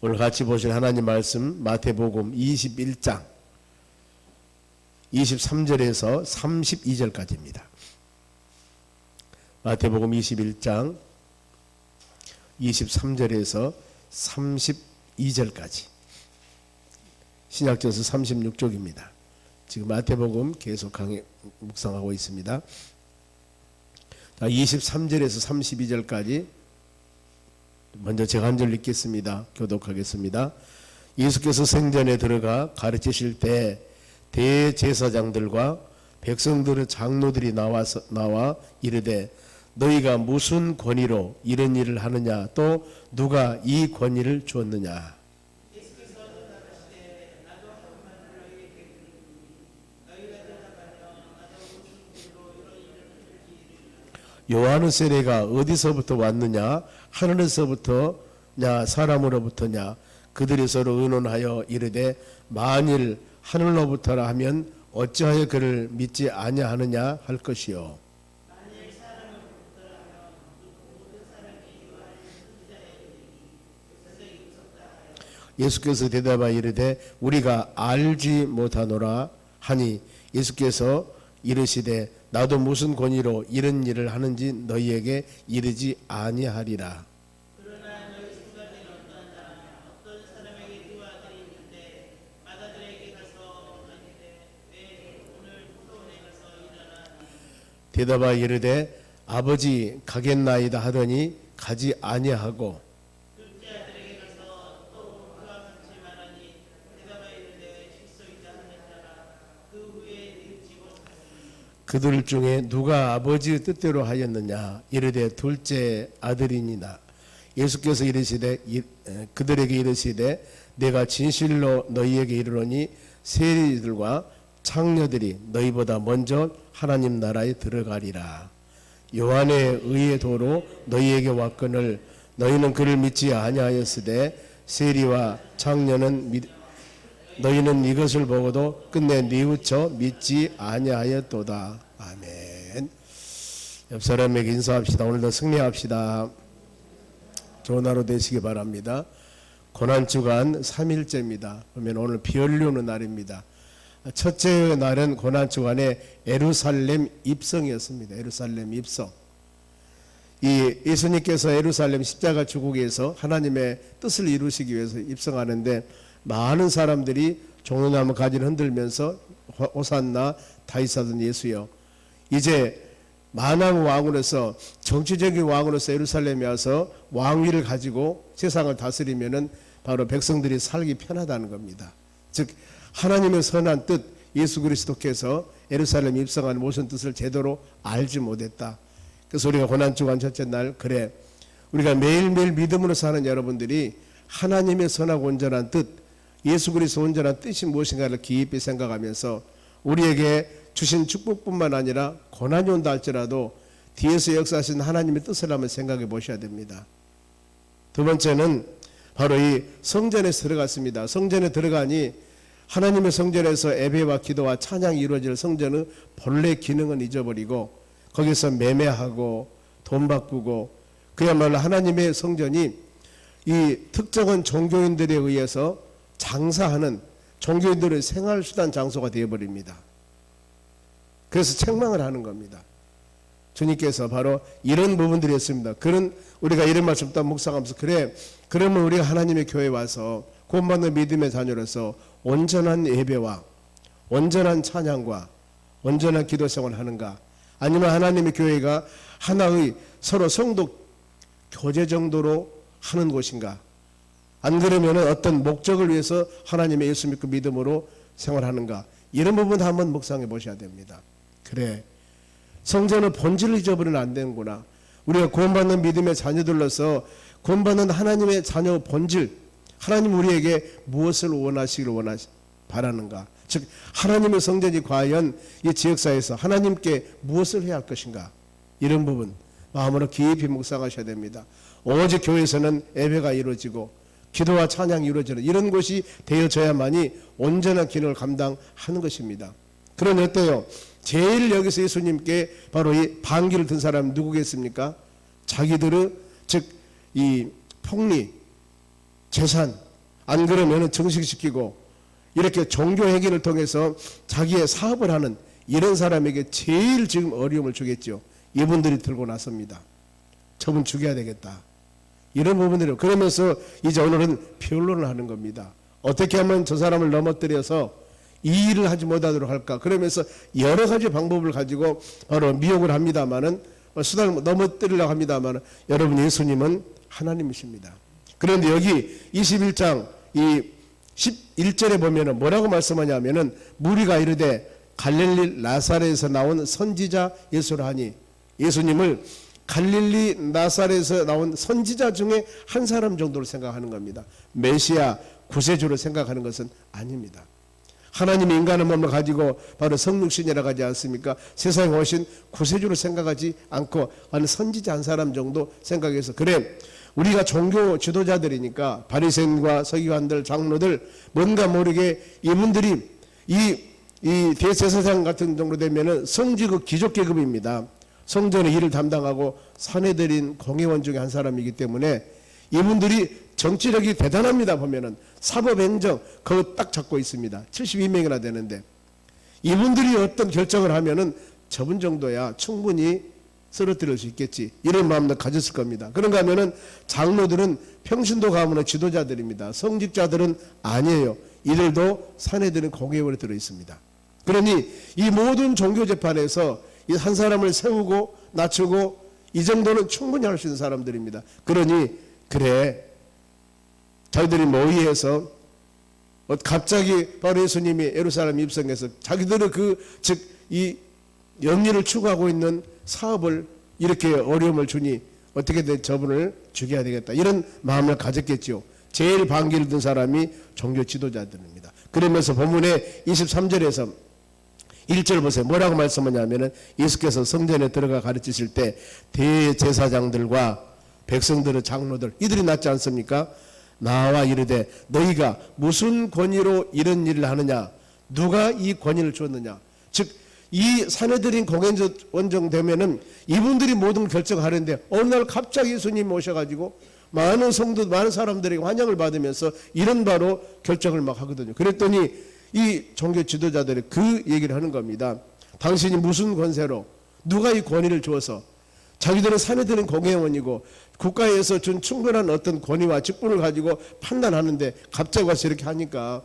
오늘 같이 보실 하나님 말씀 마태복음 21장 23절에서 32절까지입니다. 마태복음 21장 23절에서 32절까지 신약전서 36쪽입니다. 지금 마태복음 계속 묵상하고 있습니다. 23절에서 32절까지 먼저 제가 한 절 읽겠습니다. 교독하겠습니다. 예수께서 성전에 들어가 가르치실 때 대제사장들과 백성들의 장로들이 나와 이르되 너희가 무슨 권위로 이런 일을 하느냐, 또 누가 이 권위를 주었느냐. 요한의 세례가 어디서부터 왔느냐, 하늘에서부터냐 사람으로부터냐. 그들이 서로 의논하여 이르되 만일 하늘로부터라 하면 어찌하여 그를 믿지 아니하느냐 할 것이요. 예수께서 대답하여 이르되 우리가 알지 못하노라 하니 예수께서 이르시되 나도 무슨 권위로 이런 일을 하는지 너희에게 이르지 아니하리라. 그러나 너희 생각에는 어떤 사람에게 두 아들이 있는데 맏아들에게 가서 아니되 왜 오늘 소원에 가서 일하나. 대답하여 이르되 아버지 가겠나이다 하더니 가지 아니하고 둘째 아들에게 가서 또 그와 같이 말하니 대답하여 이르되 실소이다 하는 자라. 그 후에 그들 중에 누가 아버지의 뜻대로 하였느냐. 이르되 둘째 아들이니라. 예수께서 그들에게 이르시되 내가 진실로 너희에게 이르노니 세리들과 창녀들이 너희보다 먼저 하나님 나라에 들어가리라. 요한의 의의 도로 너희에게 왔거늘 너희는 그를 믿지 아니하였으되 세리와 창녀는 너희는 이것을 보고도 끝내 뉘우쳐 믿지 아니하였도다. 아멘. 옆 사람에게 인사합시다. 오늘도 승리합시다. 좋은 하루 되시기 바랍니다. 고난주간 3일째입니다. 그러면 오늘 비 올리는 날입니다. 첫째 날은 고난주간의 예루살렘 입성이었습니다. 예루살렘 입성. 이 예수님께서 예루살렘 십자가 주국에서 하나님의 뜻을 이루시기 위해서 입성하는데 많은 사람들이 종려나무 가지를 흔들면서 호산나 다윗사든 예수여. 이제 만왕 왕으로서 정치적인 왕으로서 예루살렘에 와서 왕위를 가지고 세상을 다스리면은 바로 백성들이 살기 편하다는 겁니다. 즉 하나님의 선한 뜻 예수 그리스도께서 예루살렘 입성한 모든 뜻을 제대로 알지 못했다. 그래서 우리가 고난주간 첫째 날 그래 우리가 매일매일 믿음으로 사는 여러분들이 하나님의 선하고 온전한 뜻 예수 그리스도 온전한 뜻이 무엇인가를 깊이 생각하면서 우리에게 주신 축복뿐만 아니라 고난이 온다 할지라도 뒤에서 역사하신 하나님의 뜻을 한번 생각해 보셔야 됩니다. 두 번째는 바로 이 성전에 들어갔습니다. 성전에 들어가니 하나님의 성전에서 예배와 기도와 찬양이 이루어질 성전의 본래 기능은 잊어버리고 거기서 매매하고 돈 바꾸고 그야말로 하나님의 성전이 이 특정한 종교인들에 의해서 장사하는 종교인들의 생활수단 장소가 되어버립니다. 그래서 책망을 하는 겁니다. 주님께서 바로 이런 부분들이었습니다. 그런 우리가 이런 말씀 또 묵상하면서 그래 그러면 우리가 하나님의 교회에 와서 구원받는 믿음의 자녀로서 온전한 예배와 온전한 찬양과 온전한 기도 생활을 하는가, 아니면 하나님의 교회가 하나의 서로 성도 교제 정도로 하는 곳인가, 안 그러면 어떤 목적을 위해서 하나님의 예수 믿고 믿음으로 생활하는가, 이런 부분 한번 묵상해 보셔야 됩니다. 그래 성전의 본질을 잊어버리면 안 되는구나. 우리가 구원받는 믿음의 자녀들로서 구원받는 하나님의 자녀 본질, 하나님 우리에게 무엇을 원하시기를 바라는가, 즉 하나님의 성전이 과연 이 지역사회에서 하나님께 무엇을 해야 할 것인가, 이런 부분 마음으로 깊이 묵상하셔야 됩니다. 오직 교회에서는 예배가 이루어지고 기도와 찬양이 이루어지는 이런 곳이 되어져야만이 온전한 기능을 감당하는 것입니다. 그러니 어때요? 제일 여기서 예수님께 바로 이 반기를 든 사람은 누구겠습니까? 자기들의 즉 이 폭리, 재산, 안 그러면 정식시키고 이렇게 종교 행위를 통해서 자기의 사업을 하는 이런 사람에게 제일 지금 어려움을 주겠죠. 이분들이 들고 나섭니다. 저분 죽여야 되겠다. 이런 부분들이 그러면서 이제 오늘은 변론을 하는 겁니다. 어떻게 하면 저 사람을 넘어뜨려서 이 일을 하지 못하도록 할까. 그러면서 여러 가지 방법을 가지고 바로 미혹을 합니다마는 수단을 넘어뜨리려고 합니다마는 여러분 예수님은 하나님이십니다. 그런데 여기 21장 이 11절에 보면은 뭐라고 말씀하냐면은 무리가 이르되 갈릴리 나사렛에서 나온 선지자 예수라 하니 예수님을 갈릴리 나사렛에서 나온 선지자 중에 한 사람 정도로 생각하는 겁니다. 메시아 구세주로 생각하는 것은 아닙니다. 하나님이 인간의 몸을 가지고 바로 성육신이라고 하지 않습니까? 세상에 오신 구세주로 생각하지 않고 한 선지자 한 사람 정도 생각해서 그래 우리가 종교 지도자들이니까 바리새인과 서기관들 장로들 뭔가 모르게 이분들이 이 대제사장 같은 정도 되면은 성직급 귀족계급입니다. 성전의 일을 담당하고 사내들인 공회원 중에 한 사람이기 때문에 이분들이 정치력이 대단합니다. 보면은 사법행정 그거 딱 잡고 있습니다. 72명이나 되는데 이분들이 어떤 결정을 하면은 저분 정도야 충분히 쓰러뜨릴 수 있겠지 이런 마음도 가졌을 겁니다. 그런가 하면은 장로들은 평신도 가문의 지도자들입니다. 성직자들은 아니에요. 이들도 사내들은 공회원에 들어 있습니다. 그러니 이 모든 종교 재판에서 이 한 사람을 세우고 낮추고 이 정도는 충분히 할 수 있는 사람들입니다. 그러니 그래 자기들이 모의해서 갑자기 바로 예수님이 예루살렘 입성해서 자기들의 이 영리를 추구하고 있는 사업을 이렇게 어려움을 주니 어떻게든 저분을 죽여야 되겠다 이런 마음을 가졌겠죠. 제일 반기를 든 사람이 종교 지도자들입니다. 그러면서 본문의 23절에서 1절 보세요. 뭐라고 말씀하냐면은 예수께서 성전에 들어가 가르치실 때 대제사장들과 백성들의 장로들 이들이 낫지 않습니까? 나와 이르되 너희가 무슨 권위로 이런 일을 하느냐? 누가 이 권위를 주었느냐? 즉 이 사내들인 공회원정 되면은 이분들이 모든 결정하는데 어느 날 갑자기 예수님이 오셔가지고 많은 성도 많은 사람들에게 환영을 받으면서 이런 바로 결정을 막 하거든요. 그랬더니 이 종교 지도자들이 그 얘기를 하는 겁니다. 당신이 무슨 권세로 누가 이 권위를 주어서 자기들은 사내들은 공회원이고 국가에서 준 충분한 어떤 권위와 직분을 가지고 판단하는데 갑자기 와서 이렇게 하니까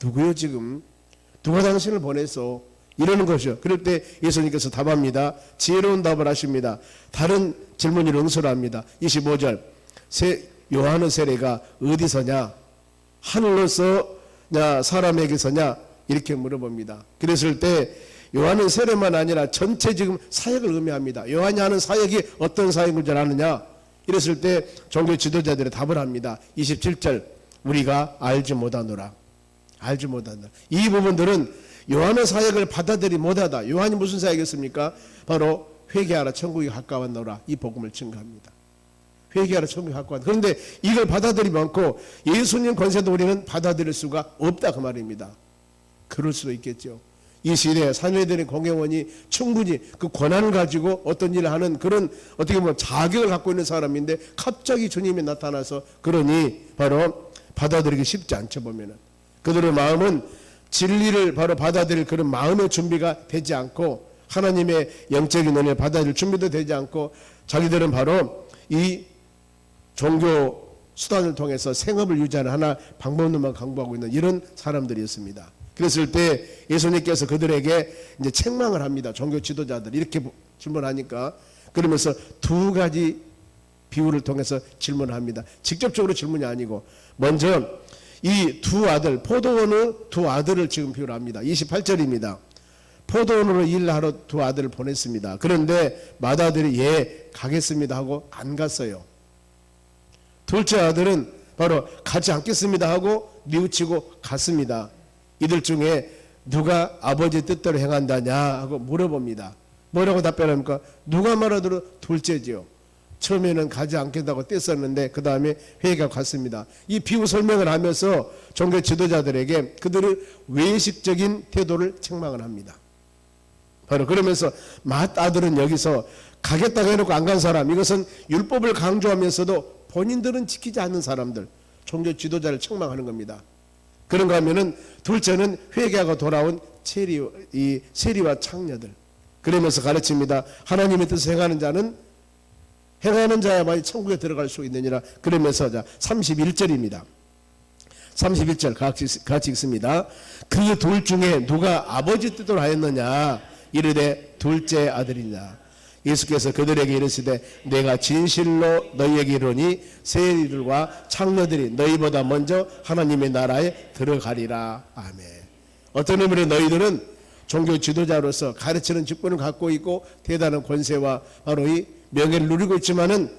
누구요 지금? 누가 당신을 보냈어? 이러는 것이요. 그럴 때 예수님께서 답합니다. 지혜로운 답을 하십니다. 다른 질문을 응수를 합니다. 25절 요한의 세례가 어디서냐? 하늘로서냐 사람에게서냐? 이렇게 물어봅니다. 그랬을 때 요한은 세례만 아니라 전체 지금 사역을 의미합니다. 요한이 하는 사역이 어떤 사역인 줄 아느냐? 이랬을 때 종교 지도자들이 답을 합니다. 27절 우리가 알지 못하노라. 알지 못하노라. 이 부분들은 요한의 사역을 받아들이 못하다. 요한이 무슨 사역이었습니까? 바로 회개하라 천국이 가까웠노라. 이 복음을 증거합니다. 회개하라 천국이 가까웠노라. 그런데 이걸 받아들이지 않고 예수님 권세도 우리는 받아들일 수가 없다 그 말입니다. 그럴 수도 있겠죠. 이 시대에 사내들의 공회원이 충분히 그 권한을 가지고 어떤 일을 하는 그런 어떻게 보면 자격을 갖고 있는 사람인데 갑자기 주님이 나타나서 그러니 바로 받아들이기 쉽지 않죠. 보면은 그들의 마음은 진리를 바로 받아들일 그런 마음의 준비가 되지 않고 하나님의 영적인 은혜를 받아들일 준비도 되지 않고 자기들은 바로 이 종교 수단을 통해서 생업을 유지하는 하나 방법론만 강구하고 있는 이런 사람들이었습니다. 그랬을 때 예수님께서 그들에게 이제 책망을 합니다. 종교 지도자들 이렇게 질문하니까 그러면서 두 가지 비유를 통해서 질문을 합니다. 직접적으로 질문이 아니고 먼저 이 두 아들 포도원의 두 아들을 지금 비유를 합니다. 28절입니다. 포도원으로 일하러 두 아들을 보냈습니다. 그런데 맏아들이 예 가겠습니다 하고 안 갔어요. 둘째 아들은 바로 가지 않겠습니다 하고 뉘우치고 갔습니다. 이들 중에 누가 아버지 뜻대로 행한다냐 하고 물어봅니다. 뭐라고 답변합니까? 누가 말하더라도 둘째지요. 처음에는 가지 않겠다고 뗐었는데 그 다음에 회개가 갔습니다. 이 비유 설명을 하면서 종교 지도자들에게 그들의 외식적인 태도를 책망을 합니다. 바로 그러면서 맏아들은 여기서 가겠다고 해놓고 안 간 사람, 이것은 율법을 강조하면서도 본인들은 지키지 않는 사람들, 종교 지도자를 책망하는 겁니다. 그런가 하면은 둘째는 회개하고 돌아온 세리와 창녀들. 그러면서 가르칩니다. 하나님의 뜻을 행하는 자야만이 천국에 들어갈 수 있느니라. 그러면서 31절입니다. 31절 같이 읽습니다. 그 둘 중에 누가 아버지 뜻대로 하였느냐 이르되 둘째 아들이냐. 예수께서 그들에게 이르시되 내가 진실로 너희에게 이르노니 세리들과 창녀들이 너희보다 먼저 하나님의 나라에 들어가리라. 아멘. 어떤 의미로 너희들은 종교 지도자로서 가르치는 직분을 갖고 있고 대단한 권세와 바로 이 명예를 누리고 있지만은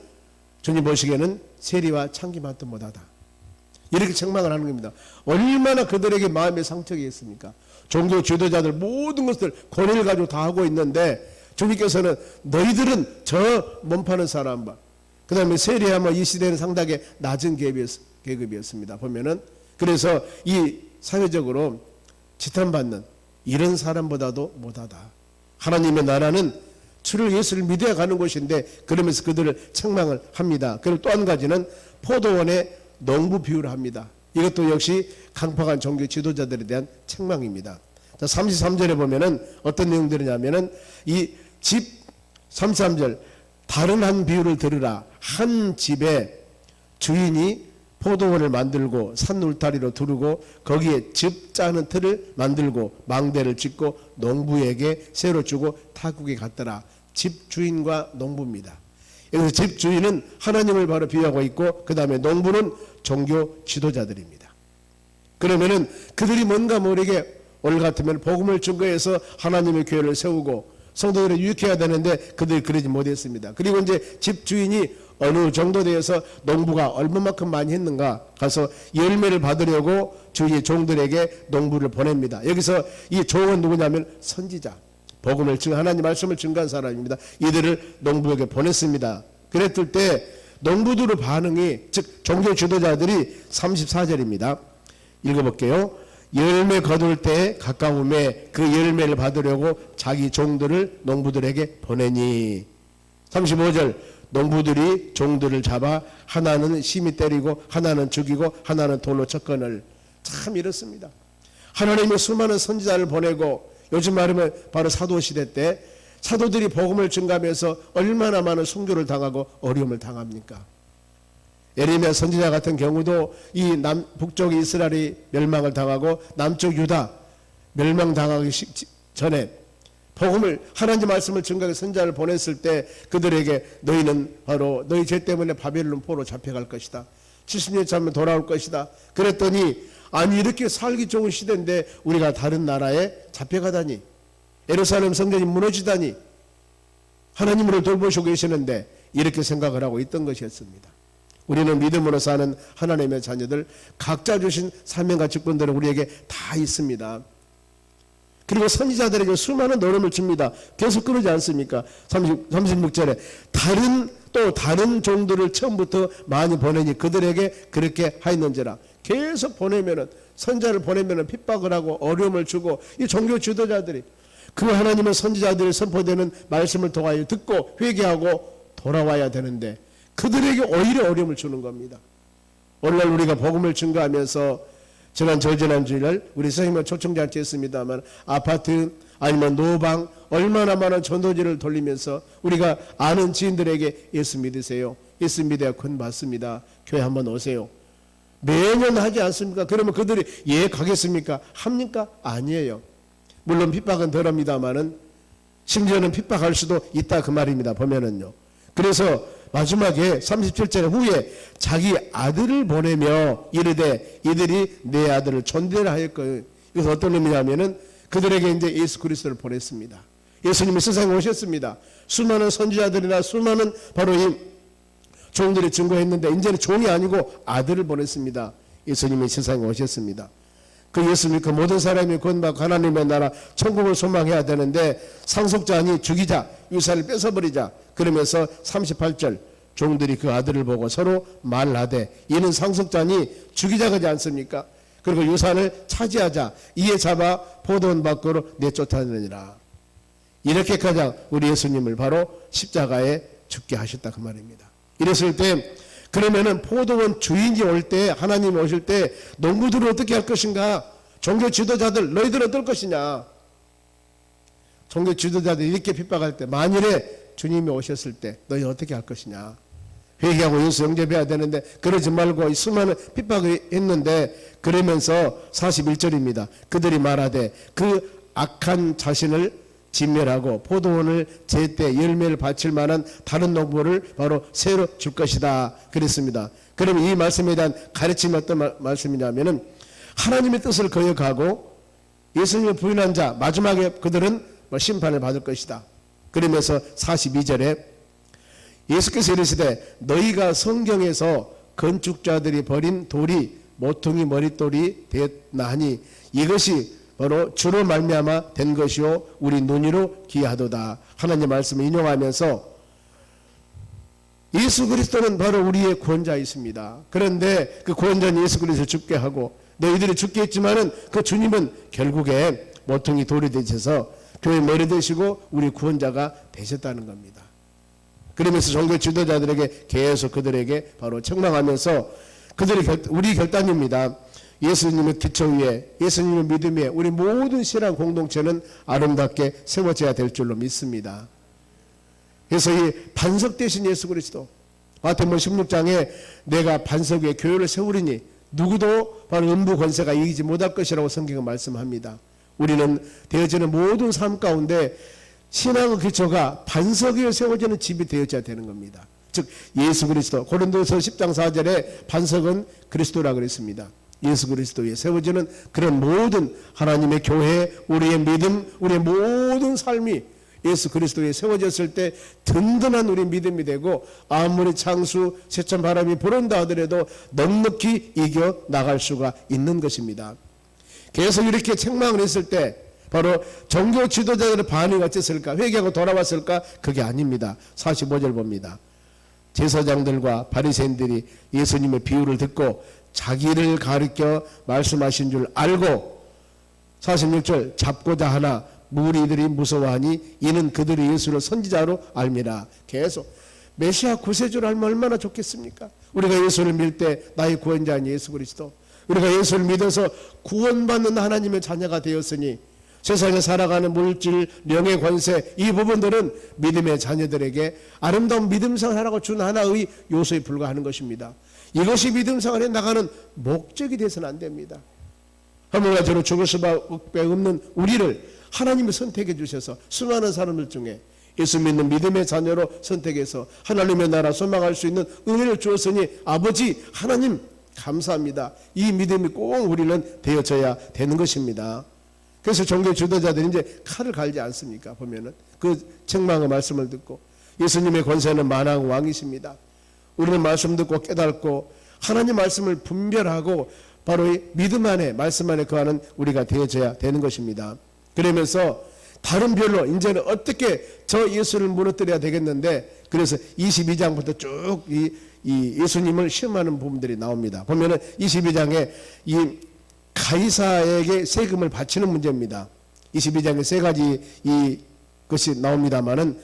주님 보시기에는 세리와 창기만도 못하다. 이렇게 책망을 하는 겁니다. 얼마나 그들에게 마음의 상처가 있습니까? 종교 지도자들 모든 것들 권위를 가지고 다 하고 있는데 주님께서는 너희들은 저 몸파는 사람과 그 다음에 세리하면 이 시대는 상당히 낮은 계급이었습니다. 보면은 그래서 이 사회적으로 지탄받는 이런 사람보다도 못하다. 하나님의 나라는 주를 예수를 믿어야 가는 곳인데 그러면서 그들을 책망을 합니다. 그리고 또 한 가지는 포도원의 농부 비유를 합니다. 이것도 역시 강팍한 종교 지도자들에 대한 책망입니다. 자, 33절에 보면은 어떤 내용들이냐면은 이 집 33절 다른 한 비유를 들으라. 한 집에 주인이 포도원을 만들고 산 울타리로 두르고 거기에 즙 짜는 틀을 만들고 망대를 짓고 농부에게 새로 주고 타국에 갔더라. 집 주인과 농부입니다. 여기서 집 주인은 하나님을 바로 비유하고 있고 그 다음에 농부는 종교 지도자들입니다. 그러면은 그들이 뭔가 모르게 오늘 같으면 복음을 증거해서 하나님의 교회를 세우고 성도들을 유익해야 되는데 그들이 그러지 못했습니다. 그리고 이제 집 주인이 어느 정도 되어서 농부가 얼마만큼 많이 했는가 가서 열매를 받으려고 주위의 종들에게 농부를 보냅니다. 여기서 이 종은 누구냐면 선지자, 복음을 하나님 말씀을 증거한 사람입니다. 이들을 농부에게 보냈습니다. 그랬을 때 농부들의 반응이 즉 종교 지도자들이 34절입니다. 읽어볼게요. 열매 거둘 때 가까움에 그 열매를 받으려고 자기 종들을 농부들에게 보내니 35절 농부들이 종들을 잡아 하나는 심히 때리고 하나는 죽이고 하나는 돌로 쳤거늘. 참 이렇습니다. 하나님의 수많은 선지자를 보내고 요즘 말하면 바로 사도시대 때 사도들이 복음을 증가하면서 얼마나 많은 순교를 당하고 어려움을 당합니까? 예레미야 선지자 같은 경우도 이 북쪽 이스라엘이 멸망을 당하고 남쪽 유다 멸망당하기 전에 복음을 하나님 말씀을 증거하게 선지자를 보냈을 때 그들에게 너희는 바로 너희 죄 때문에 바벨론 포로 잡혀갈 것이다. 70년 차면 돌아올 것이다. 그랬더니 아니 이렇게 살기 좋은 시대인데 우리가 다른 나라에 잡혀가다니 예루살렘 성전이 무너지다니 하나님으로 돌보시고 계시는데 이렇게 생각을 하고 있던 것이었습니다. 우리는 믿음으로 사는 하나님의 자녀들 각자 주신 사명과 직분들은 우리에게 다 있습니다. 그리고 선지자들에게 수많은 노름을 줍니다. 계속 그러지 않습니까? 36절에 다른 종들을 처음부터 많이 보내니 그들에게 그렇게 하였는지라. 계속 보내면은 선자를 보내면은 핍박을 하고 어려움을 주고 이 종교 지도자들이 그 하나님의 선지자들이 선포되는 말씀을 통하여 듣고 회개하고 돌아와야 되는데 그들에게 오히려 어려움을 주는 겁니다. 오늘날 우리가 복음을 증거하면서 저지난 주일날 우리 선생님은 초청잔치 했습니다만 아파트 아니면 노방 얼마나 많은 전도지를 돌리면서 우리가 아는 지인들에게 예수 믿으세요. 예수 믿어야 큰 받습니다. 교회 한번 오세요. 매년 하지 않습니까? 그러면 그들이 예 가겠습니까? 합니까? 아니에요. 물론 핍박은 덜합니다마는 심지어는 핍박할 수도 있다 그 말입니다. 보면은요. 그래서 마지막에 37절 후에 자기 아들을 보내며 이르되 이들이 내 아들을 존대를 하였거든. 이것은 어떤 의미냐면은 그들에게 이제 예수 그리스도를 보냈습니다. 예수님이 세상에 오셨습니다. 수많은 선지자들이나 수많은 바로 이 종들이 증거했는데 이제는 종이 아니고 아들을 보냈습니다. 예수님이 세상에 오셨습니다. 그 예수님 그 모든 사람이 구원받고 하나님의 나라 천국을 소망해야 되는데 상속자 아니 죽이자 유산을 뺏어버리자 그러면서 38절 종들이 그 아들을 보고 서로 말하되 이는 상속자니 죽이자가지 않습니까? 그리고 유산을 차지하자 이에 잡아 포도원 밖으로 내쫓아내니라. 이렇게 가장 우리 예수님을 바로 십자가에 죽게 하셨다 그 말입니다. 이랬을 때 그러면은 포도원 주인이 올 때, 하나님이 오실 때 농부들은 어떻게 할 것인가? 종교 지도자들 너희들은 어떨 것이냐? 종교 지도자들이 이렇게 핍박할 때, 만일에 주님이 오셨을 때 너희 어떻게 할 것이냐? 회개하고 예수 영접해야 되는데 그러지 말고 수많은 핍박을 했는데, 그러면서 41절입니다. 그들이 말하되 그 악한 자신을 진멸하고 포도원을 제때 열매를 바칠 만한 다른 농부를 바로 새로 줄 것이다 그랬습니다. 그럼 이 말씀에 대한 가르침이 어떤 말씀이냐면은, 하나님의 뜻을 거역하고 예수님을 부인한 자 마지막에 그들은 심판을 받을 것이다. 그러면서 42절에 예수께서 이르시되 너희가 성경에서 건축자들이 버린 돌이 모퉁이 머릿돌이 되었나니 이것이 바로 주로 말미암아 된 것이요 우리 논의로 기하도다. 하나님 말씀을 인용하면서 예수 그리스도는 바로 우리의 구원자이십니다. 그런데 그 구원자는 예수 그리스도를 죽게 하고 너희들이 죽게 했지만은 그 주님은 결국에 모퉁이 돌이 되셔서 교회 머리 되시고 우리 구원자가 되셨다는 겁니다. 그러면서 종교 지도자들에게 계속 그들에게 바로 책망하면서 우리 결단입니다. 예수님의 기초 위에, 예수님의 믿음 위에 우리 모든 신앙 공동체는 아름답게 세워져야 될 줄로 믿습니다. 그래서 이 반석 대신 예수 그리스도, 마태복음 16장에 내가 반석 위에 교회를 세우리니 누구도 바로 음부 권세가 이기지 못할 것이라고 성경은 말씀합니다. 우리는 되어지는 모든 삶 가운데 신앙의 기초가 반석 위에 세워지는 집이 되어져야 되는 겁니다. 즉 예수 그리스도, 고린도서 10장 4절에 반석은 그리스도라 그랬습니다. 예수 그리스도 위에 세워지는 그런 모든 하나님의 교회, 우리의 믿음, 우리의 모든 삶이 예수 그리스도에 세워졌을 때 든든한 우리 믿음이 되고, 아무리 창수 세찬 바람이 불어온다 하더라도 넉넉히 이겨 나갈 수가 있는 것입니다. 계속 이렇게 책망을 했을 때 바로 종교 지도자들의 반응이 어땠을까? 회개하고 돌아왔을까? 그게 아닙니다. 45절 봅니다. 제사장들과 바리새인들이 예수님의 비유를 듣고 자기를 가리켜 말씀하신 줄 알고 46절 잡고자 하나 무리들이 무서워하니 이는 그들이 예수를 선지자로 알미라. 계속 메시아 구세주를 알면 얼마나 좋겠습니까? 우리가 예수를 믿을 때 나의 구원자인 예수 그리스도, 우리가 예수를 믿어서 구원받는 하나님의 자녀가 되었으니 세상에 살아가는 물질, 명예, 권세, 이 부분들은 믿음의 자녀들에게 아름다운 믿음 생활하고 준 하나의 요소에 불과하는 것입니다. 이것이 믿음 생활에 나가는 목적이 되어서는 안 됩니다. 하물가저로 죽을 수밖에 없는 우리를 하나님이 선택해 주셔서 수많은 사람들 중에 예수 믿는 믿음의 자녀로 선택해서 하나님의 나라 소망할 수 있는 은혜를 주었으니 아버지 하나님 감사합니다. 이 믿음이 꼭 우리는 되어져야 되는 것입니다. 그래서 종교 지도자들이 이제 칼을 갈지 않습니까? 보면은 그 책망의 말씀을 듣고 예수님의 권세는 만왕 왕이십니다. 우리는 말씀 듣고 깨닫고 하나님 말씀을 분별하고 바로 이 믿음 안에 말씀 안에 거하는 우리가 되어져야 되는 것입니다. 그러면서 다른 별로 이제는 어떻게 저 예수를 무너뜨려야 되겠는데, 그래서 22장부터 쭉 이 예수님을 시험하는 부분들이 나옵니다. 보면은 22장에 이 가이사에게 세금을 바치는 문제입니다. 22장에 세 가지 것이 나옵니다만은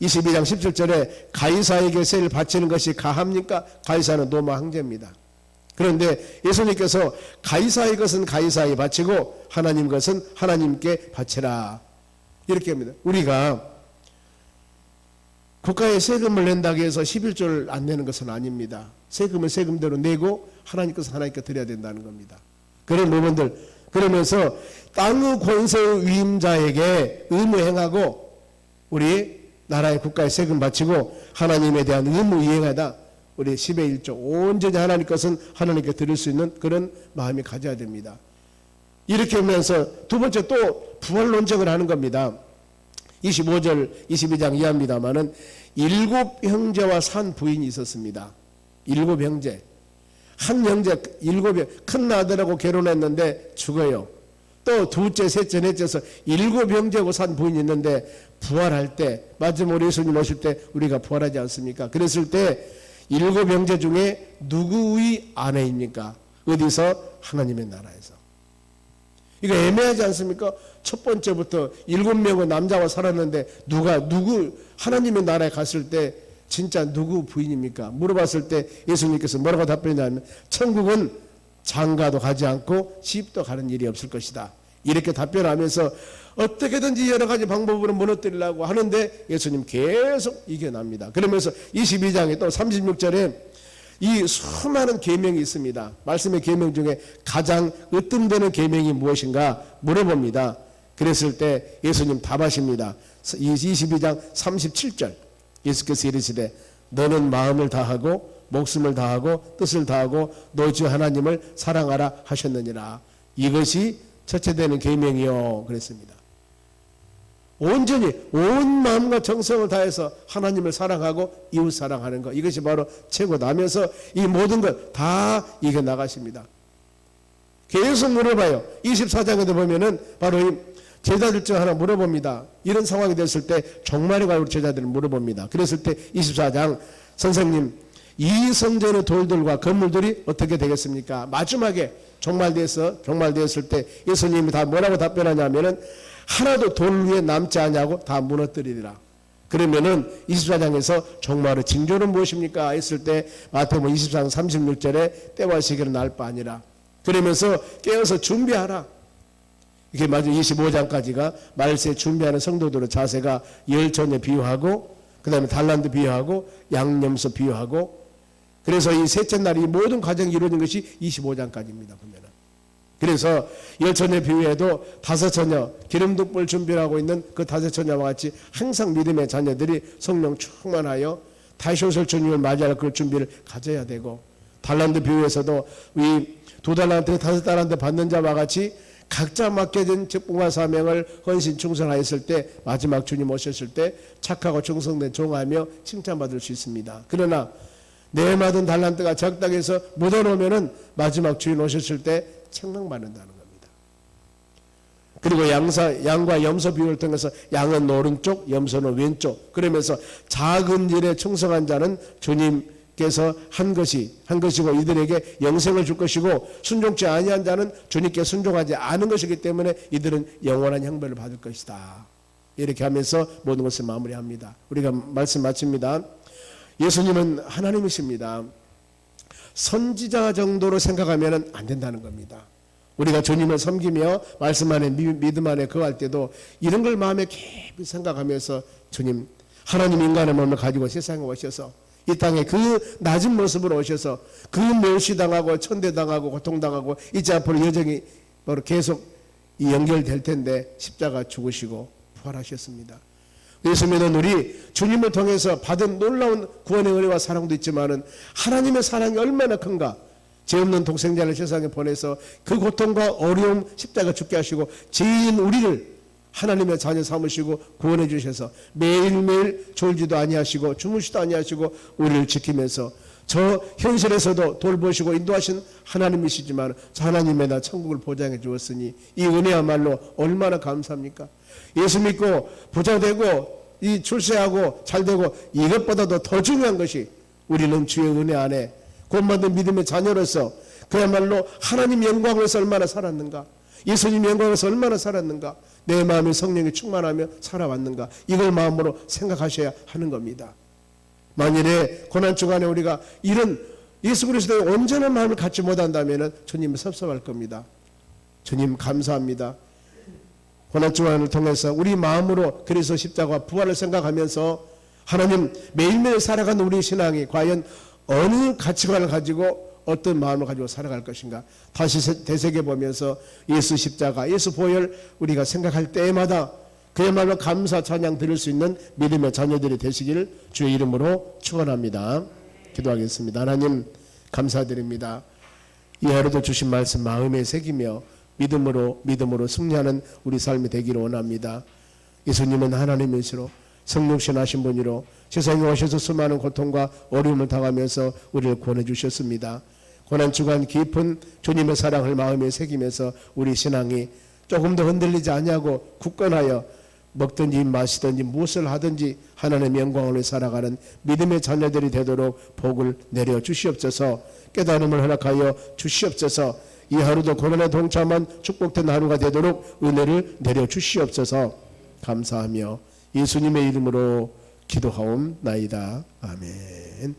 22장 17절에 가이사에게 세를 바치는 것이 가합니까? 가이사는 로마 황제입니다. 그런데 예수님께서 가이사의 것은 가이사에 바치고 하나님 것은 하나님께 바치라 이렇게 합니다. 우리가 국가에 세금을 낸다고 해서 11조를 안 내는 것은 아닙니다. 세금을 세금대로 내고 하나님 것은 하나님께 드려야 된다는 겁니다. 그런 부분들, 그러면서 땅의 권세의 위임자에게 의무 행하고 우리 나라의 국가에 세금 바치고 하나님에 대한 의무 이행하다. 우리 10의 1조 온전히 하나님 것은 하나님께 드릴 수 있는 그런 마음이 가져야 됩니다. 이렇게 하면서 두 번째 또 부활 논쟁을 하는 겁니다. 25절 22장 이하입니다마는 7 형제와 산 부인이 있었습니다. 7 형제. 한 형제 7명 큰 아들하고 결혼했는데 죽어요. 또 둘째, 셋째, 넷째에서 7 형제고 산 부인이 있는데 부활할 때 마지막으로 예수님 오실 때 우리가 부활하지 않습니까? 그랬을 때 7 형제 중에 누구의 아내입니까? 어디서? 하나님의 나라에서. 이거 애매하지 않습니까? 첫 번째부터 7명의 남자와 살았는데 누구 하나님의 나라에 갔을 때 진짜 누구 부인입니까? 물어봤을 때 예수님께서 뭐라고 답변했냐면 천국은 장가도 가지 않고 시집도 가는 일이 없을 것이다. 이렇게 답변하면서 어떻게든지 여러 가지 방법으로 무너뜨리려고 하는데 예수님 계속 이겨납니다. 그러면서 22장에 또 36절에 이 수많은 계명이 있습니다. 말씀의 계명 중에 가장 으뜸되는 계명이 무엇인가 물어봅니다. 그랬을 때 예수님 답하십니다. 22장 37절 예수께서 이르시되 너는 마음을 다하고 목숨을 다하고 뜻을 다하고 너 주 하나님을 사랑하라 하셨느니라. 이것이 첫째 되는 계명이요 그랬습니다. 온전히 온 마음과 정성을 다해서 하나님을 사랑하고 이웃 사랑하는 것, 이것이 바로 최고다면서 이 모든 것 다 이겨나가십니다. 계속 물어봐요. 24장에도 보면은 바로 이 제자들 중 하나 물어봅니다. 이런 상황이 됐을 때 종말에 우리 제자들을 물어봅니다. 그랬을 때 24장 선생님 이 성전의 돌들과 건물들이 어떻게 되겠습니까? 마지막에 종말되었을 때 예수님이 다 뭐라고 답변하냐면은 하나도 돌 위에 남지 않냐고 다 무너뜨리리라. 그러면은 24장에서 종말의 징조는 무엇입니까? 했을 때 마태복음 24장 36절에 때와 시기는 알 바 아니라. 그러면서 깨어서 준비하라. 이게 마저 25장까지가 말세 준비하는 성도들의 자세가 열전에 비유하고 그 다음에 달란트 비유하고 양념소 비유하고 그래서 이 셋째 날 이 모든 과정이 이루어진 것이 25장까지입니다. 보면은. 그래서 열처녀 비유에도 다섯 처녀 기름도 준비하고 있는 그 다섯 처녀와 같이 항상 믿음의 자녀들이 성령 충만하여 다시 오실 주님을 맞이할 그 준비를 가져야 되고 달란트 비유에서도 이 두 달란트 다섯 달란트 받는 자와 같이 각자 맡겨진 직분과 사명을 헌신 충성하였을 때 마지막 주님 오셨을 때 착하고 충성된 종하며 칭찬받을 수 있습니다. 그러나 내 맡은 달란트가 적다고 해서 묻어놓으면은 마지막 주인 오셨을 때 책망받는다는 겁니다. 그리고 양과 염소 비유를 통해서 양은 오른쪽, 염소는 왼쪽. 그러면서 작은 일에 충성한 자는 주님께서 한 것이고 이들에게 영생을 줄 것이고 순종치 아니한 자는 주님께 순종하지 않은 것이기 때문에 이들은 영원한 형벌을 받을 것이다. 이렇게 하면서 모든 것을 마무리합니다. 우리가 말씀 마칩니다. 예수님은 하나님이십니다. 선지자 정도로 생각하면 안 된다는 겁니다. 우리가 주님을 섬기며 말씀 안에 믿음 안에 거할 때도 이런 걸 마음에 깊이 생각하면서 주님 하나님 인간의 몸을 가지고 세상에 오셔서 이 땅에 그 낮은 모습으로 오셔서 그 멸시당하고 천대당하고 고통당하고 이제 앞으로 여정이 계속 연결될 텐데 십자가 죽으시고 부활하셨습니다. 예수 믿는 우리 주님을 통해서 받은 놀라운 구원의 은혜와 사랑도 있지만은 하나님의 사랑이 얼마나 큰가. 죄 없는 독생자를 세상에 보내서 그 고통과 어려움 십자가 죽게 하시고 죄인 우리를 하나님의 자녀 삼으시고 구원해 주셔서 매일매일 졸지도 아니하시고 주무시도 아니하시고 우리를 지키면서 저 현실에서도 돌보시고 인도하신 하나님이시지만 저 하나님의 나 천국을 보장해 주었으니 이 은혜야말로 얼마나 감사합니까? 예수 믿고 부자 되고 이 출세하고 잘 되고 이것보다도 더 중요한 것이 우리는 주의 은혜 안에 구원받은 믿음의 자녀로서 그야말로 하나님 영광에서 얼마나 살았는가, 예수님 영광에서 얼마나 살았는가, 내 마음에 성령이 충만하며 살아왔는가, 이걸 마음으로 생각하셔야 하는 겁니다. 만일에 고난주간에 우리가 이런 예수 그리스도의 온전한 마음을 갖지 못한다면 주님은 섭섭할 겁니다. 주님 감사합니다. 고난주간을 통해서 우리 마음으로 그리스도 십자가와 부활을 생각하면서 하나님 매일매일 살아가는 우리 신앙이 과연 어느 가치관을 가지고 어떤 마음을 가지고 살아갈 것인가 다시 되새겨보면서 예수 십자가, 예수 보혈 우리가 생각할 때마다 그야말로 감사 찬양 드릴 수 있는 믿음의 자녀들이 되시기를 주의 이름으로 축원합니다. 기도하겠습니다. 하나님 감사드립니다. 이 하루도 주신 말씀 마음에 새기며 믿음으로 승리하는 우리 삶이 되기를 원합니다. 예수님은 하나님이시로 성육신하신 분이로 세상에 오셔서 수많은 고통과 어려움을 당하면서 우리를 구원해 주셨습니다. 고난주간 깊은 주님의 사랑을 마음에 새기면서 우리 신앙이 조금 더 흔들리지 아니하고 굳건하여 먹든지 마시든지 무엇을 하든지 하나님의 영광을 위해 살아가는 믿음의 자녀들이 되도록 복을 내려 주시옵소서. 깨달음을 허락하여 주시옵소서. 이 하루도 고난에 동참한 축복된 하루가 되도록 은혜를 내려 주시옵소서. 감사하며 예수님의 이름으로 기도하옵나이다. 아멘.